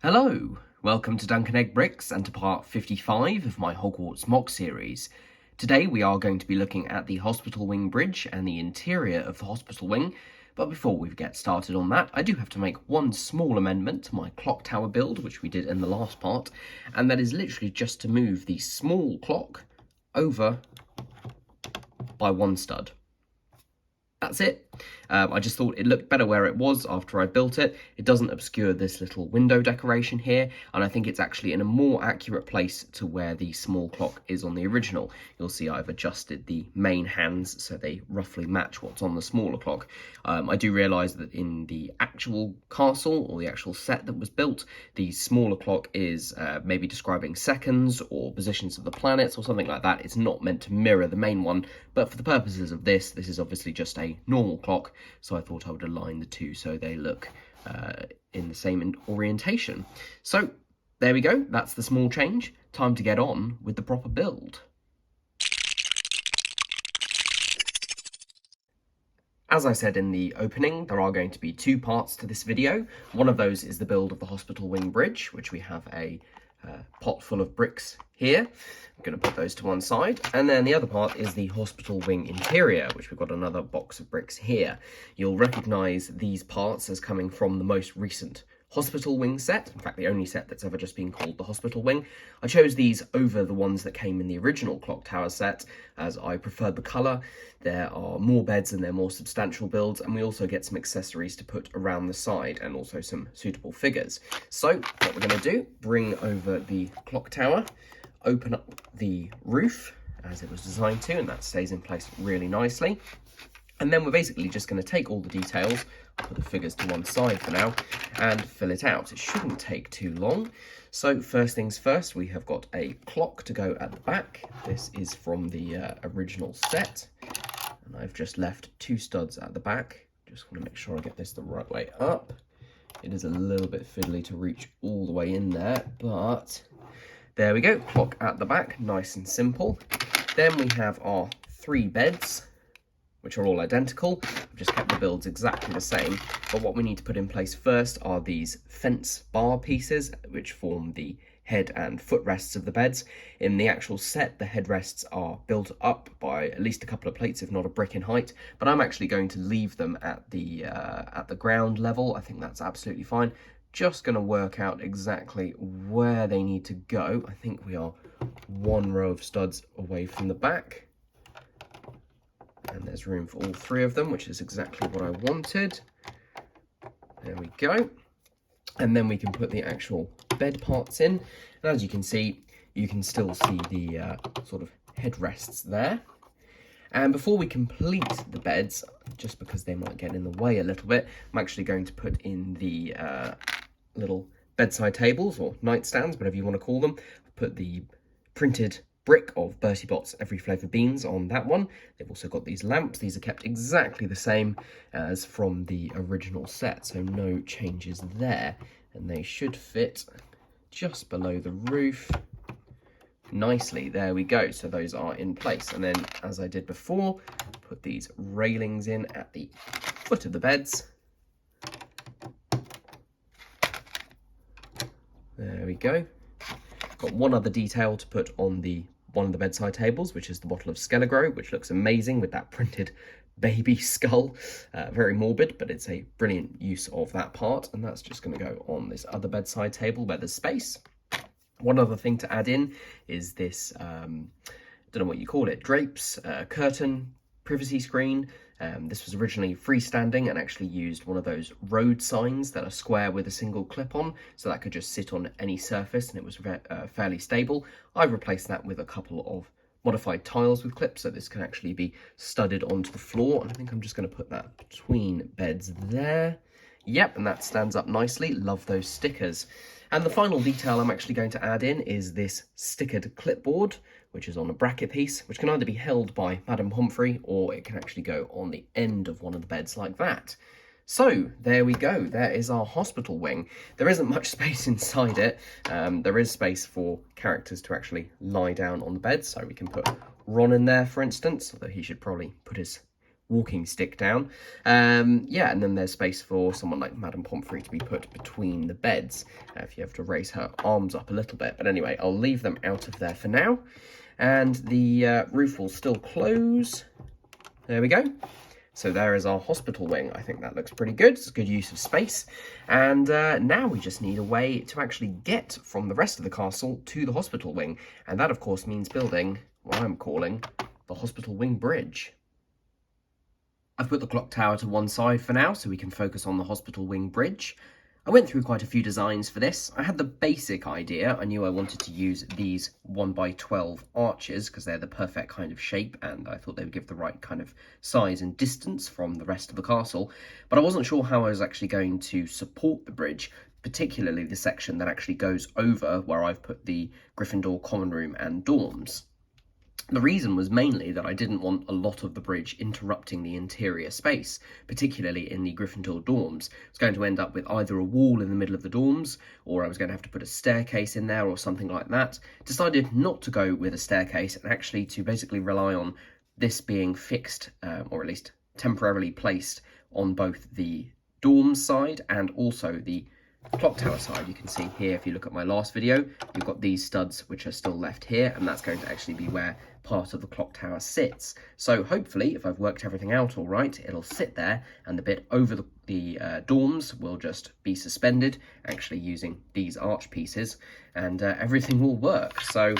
Hello, welcome to Duncan Egg Bricks and to part 55 of my Hogwarts MOC series. Today we are going to be looking at the Hospital Wing Bridge and the interior of the Hospital Wing, but before we get started on that, I do have to make one small amendment to my clock tower build, which we did in the last part, and that is literally just to move the small clock over by one stud. That's it. I just thought it looked better where it was after I built it. It doesn't obscure this little window decoration here, and I think it's actually in a more accurate place to where the small clock is on the original. You'll see I've adjusted the main hands so they roughly match what's on the smaller clock. I do realise that in the actual castle, or the actual set that was built, the smaller clock is maybe describing seconds or positions of the planets or something like that. It's not meant to mirror the main one, but for the purposes of this is obviously just a normal clock, so I thought I would align the two so they look in the same orientation. So there we go, that's the small change. Time to get on with the proper build. As I said in the opening, there are going to be two parts to this video. One of those is the build of the Hospital Wing Bridge, which we have a pot full of bricks here. I'm going to put those to one side. And then the other part is the Hospital Wing interior, which we've got another box of bricks here. You'll recognise these parts as coming from the most recent Hospital Wing set, in fact the only set that's ever just been called the Hospital Wing. I chose these over the ones that came in the original Clock Tower set as I preferred the colour. There are more beds and they're more substantial builds, and we also get some accessories to put around the side and also some suitable figures. So what we're going to do, bring over the Clock Tower, open up the roof as it was designed to, and that stays in place really nicely. And then we're basically just going to take all the details, put the figures to one side for now, and fill it out. It shouldn't take too long. So first things first, we have got a clock to go at the back. This is from the original set, and I've just left two studs at the back. Just want to make sure I get this the right way up. It is a little bit fiddly to reach all the way in there, but there we go, clock at the back, nice and simple. Then we have our three beds, which are all identical. I've just kept the builds exactly the same, but what we need to put in place first are these fence bar pieces, which form the head and footrests of the beds. In the actual set, the headrests are built up by at least a couple of plates, if not a brick in height, but I'm actually going to leave them at the ground level. I think that's absolutely fine. Just going to work out exactly where they need to go. I think we are one row of studs away from the back. And there's room for all three of them, which is exactly what I wanted. There we go. And then we can put the actual bed parts in. And as you can see, you can still see the sort of headrests there. And before we complete the beds, just because they might get in the way a little bit, I'm actually going to put in the little bedside tables, or nightstands, whatever you want to call them. Put the printed brick of Bertie Bott's Every Flavour beans on that one. They've also got these lamps. These are kept exactly the same as from the original set, so no changes there. And they should fit just below the roof nicely. There we go. So those are in place. And then, as I did before, put these railings in at the foot of the beds. There we go. Got one other detail to put on one of the bedside tables, which is the bottle of Skelligro, which looks amazing with that printed baby skull. Very morbid, but it's a brilliant use of that part, and that's just going to go on this other bedside table where there's space. One other thing to add in is this, don't know what you call it, drapes, curtain, privacy screen. This was originally freestanding and actually used one of those road signs that are square with a single clip on, so that could just sit on any surface and it was fairly stable. I've replaced that with a couple of modified tiles with clips, so this can actually be studded onto the floor, and I think I'm just going to put that between beds there. Yep, and that stands up nicely. Love those stickers. And the final detail I'm actually going to add in is this stickered clipboard, which is on a bracket piece, which can either be held by Madame Pomfrey or it can actually go on the end of one of the beds like that. So there we go, there is our hospital wing. There isn't much space inside it. There is space for characters to actually lie down on the bed, so we can put Ron in there, for instance, although he should probably put his walking stick down. Yeah, and then there's space for someone like Madame Pomfrey to be put between the beds if you have to raise her arms up a little bit. But anyway, I'll leave them out of there for now. And the roof will still close. There we go. So there is our hospital wing. I think that looks pretty good. It's a good use of space. And now we just need a way to actually get from the rest of the castle to the hospital wing. And that, of course, means building what I'm calling the hospital wing bridge. I've put the clock tower to one side for now so we can focus on the hospital wing bridge. I went through quite a few designs for this. I had the basic idea. I knew I wanted to use these 1x12 arches because they're the perfect kind of shape, and I thought they would give the right kind of size and distance from the rest of the castle. But I wasn't sure how I was actually going to support the bridge, particularly the section that actually goes over where I've put the Gryffindor common room and dorms. The reason was mainly that I didn't want a lot of the bridge interrupting the interior space, particularly in the Gryffindor dorms. I was going to end up with either a wall in the middle of the dorms, or I was going to have to put a staircase in there or something like that. Decided not to go with a staircase and actually to basically rely on this being fixed, or at least temporarily placed on both the dorms side and also the clock tower side. You can see here, if you look at my last video, you've got these studs which are still left here, and that's going to actually be where part of the clock tower sits. So hopefully, if I've worked everything out all right, it'll sit there, and the bit over the dorms will just be suspended, actually using these arch pieces, and everything will work. So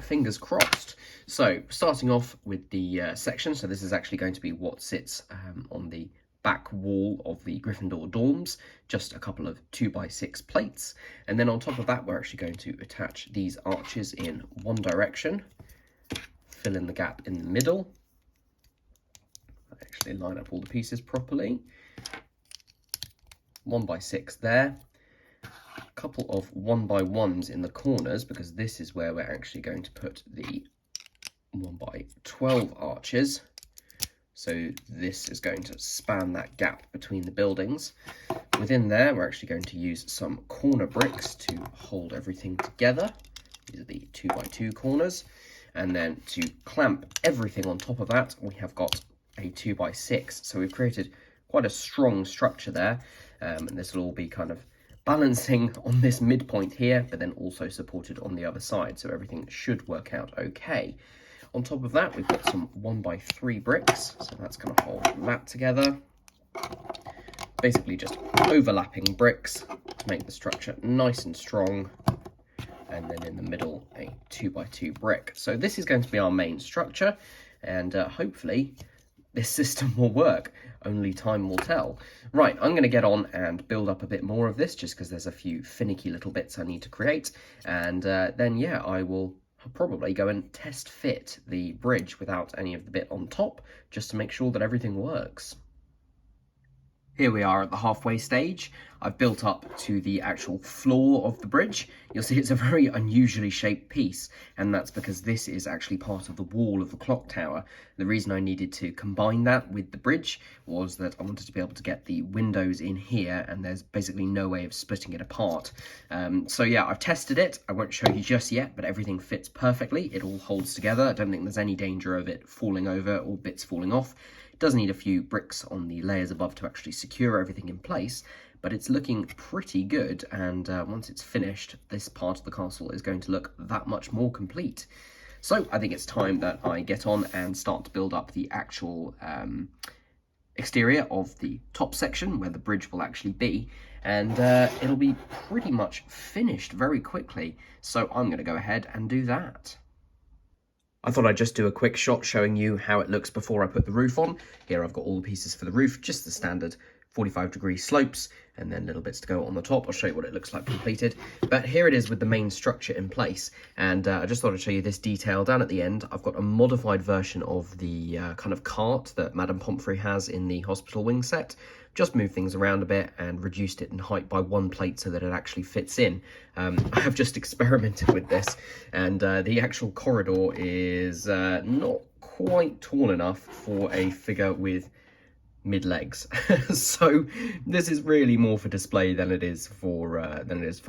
fingers crossed. So starting off with the section, so this is actually going to be what sits on the back wall of the Gryffindor dorms, just a couple of 2x6 plates, and then on top of that we're actually going to attach these arches in one direction, fill in the gap in the middle, actually line up all the pieces properly, 1x6 there, a couple of 1x1s in the corners because this is where we're actually going to put the 1x12 arches. So this is going to span that gap between the buildings. Within there, we're actually going to use some corner bricks to hold everything together. These are the 2x2 corners. And then to clamp everything on top of that, we have got a 2x6. So we've created quite a strong structure there. And this will all be kind of balancing on this midpoint here, but then also supported on the other side. So everything should work out okay. On top of that, we've got some 1x3 bricks, so that's going to hold that together. Basically just overlapping bricks to make the structure nice and strong. And then in the middle, a 2x2 brick. So this is going to be our main structure, and hopefully this system will work. Only time will tell. Right, I'm going to get on and build up a bit more of this, just because there's a few finicky little bits I need to create. And then, yeah, I will probably go and test fit the bridge without any of the bit on top, just to make sure that everything works. Here we are at the halfway stage. I've built up to the actual floor of the bridge. You'll see it's a very unusually shaped piece, and that's because this is actually part of the wall of the clock tower. The reason I needed to combine that with the bridge was that I wanted to be able to get the windows in here, and there's basically no way of splitting it apart. So yeah, I've tested it. I won't show you just yet, but everything fits perfectly. It all holds together. I don't think there's any danger of it falling over or bits falling off. It does need a few bricks on the layers above to actually secure everything in place, but it's looking pretty good, and once it's finished, this part of the castle is going to look that much more complete. So I think it's time that I get on and start to build up the actual exterior of the top section where the bridge will actually be, and it'll be pretty much finished very quickly. So I'm going to go ahead and do that. I thought I'd just do a quick shot showing you how it looks before I put the roof on. Here I've got all the pieces for the roof, just the standard 45-degree slopes, and then little bits to go on the top. I'll show you what it looks like completed. But here it is with the main structure in place, and I just thought I'd show you this detail down at the end. I've got a modified version of the kind of cart that Madame Pomfrey has in the hospital wing set. Just moved things around a bit and reduced it in height by one plate so that it actually fits in. I have just experimented with this, and the actual corridor is not quite tall enough for a figure with mid-legs. So this is really more for display than it is for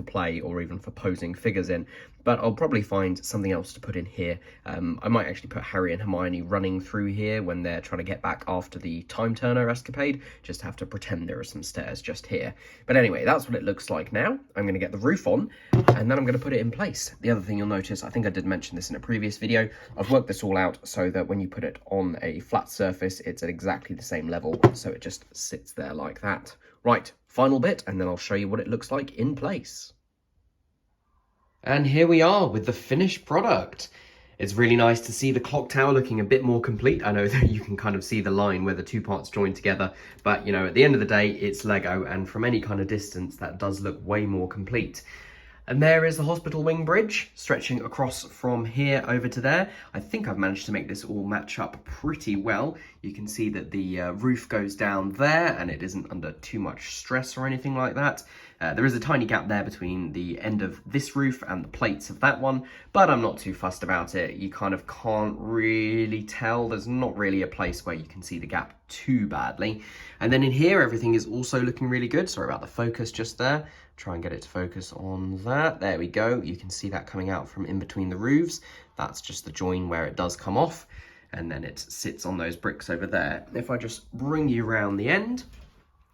play or even for posing figures in. But I'll probably find something else to put in here. I might actually put Harry and Hermione running through here when they're trying to get back after the time turner escapade. Just have to pretend there are some stairs just here. But anyway, that's what it looks like now. I'm going to get the roof on and then I'm going to put it in place. The other thing you'll notice, I think I did mention this in a previous video, I've worked this all out so that when you put it on a flat surface, it's at exactly the same level. So it just sits there like that. Right, final bit, and then I'll show you what it looks like in place. And here we are with the finished product. It's really nice to see the clock tower looking a bit more complete. I know that you can kind of see the line where the two parts join together, but you know, at the end of the day, it's Lego, and from any kind of distance, that does look way more complete. And there is the hospital wing bridge stretching across from here over to there. I think I've managed to make this all match up pretty well. You can see that the roof goes down there and it isn't under too much stress or anything like that. There is a tiny gap there between the end of this roof and the plates of that one, but I'm not too fussed about it. You kind of can't really tell. There's not really a place where you can see the gap too badly. And then in here, everything is also looking really good. Sorry about the focus just there. Try and get it to focus on that. There we go. You can see that coming out from in between the roofs. That's just the join where it does come off. And then it sits on those bricks over there. If I just bring you around the end,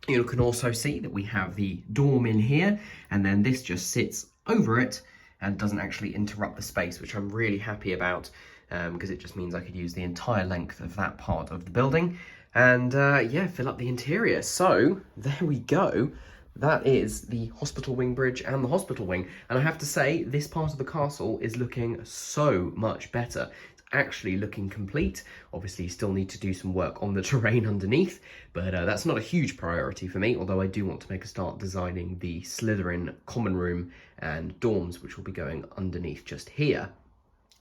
you can also see that we have the dorm in here, and then this just sits over it and doesn't actually interrupt the space, which I'm really happy about, because it just means I could use the entire length of that part of the building and yeah, fill up the interior. So there we go. That is the hospital wing bridge and the hospital wing. And I have to say, this part of the castle is looking so much better. It's actually looking complete. Obviously, you still need to do some work on the terrain underneath, but that's not a huge priority for me, although I do want to make a start designing the Slytherin common room and dorms, which will be going underneath just here.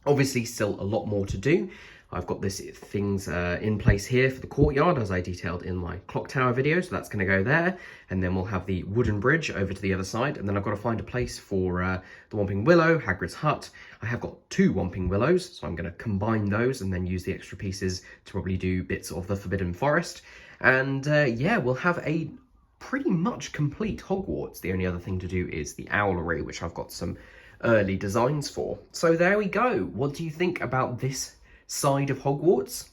Obviously, still a lot more to do. I've got things in place here for the courtyard, as I detailed in my clock tower video, so that's going to go there. And then we'll have the wooden bridge over to the other side. And then I've got to find a place for the Whomping Willow, Hagrid's hut. I have got 2 Whomping Willows, so I'm going to combine those and then use the extra pieces to probably do bits of the Forbidden Forest. And yeah, we'll have a pretty much complete Hogwarts. The only other thing to do is the owlery, which I've got some early designs for. So there we go. What do you think about this side of Hogwarts?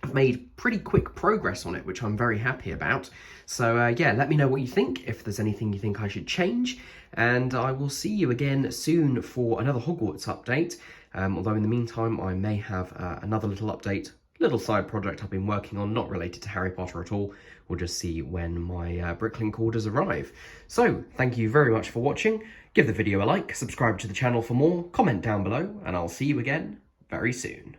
I've made pretty quick progress on it, which I'm very happy about. So yeah, let me know what you think, if there's anything you think I should change, and I will see you again soon for another Hogwarts update. Although in the meantime, I may have another little update, little side project I've been working on, not related to Harry Potter at all. We'll just see when my Bricklink orders arrive. So thank you very much for watching. Give the video a like, subscribe to the channel for more, comment down below, and I'll see you again very soon.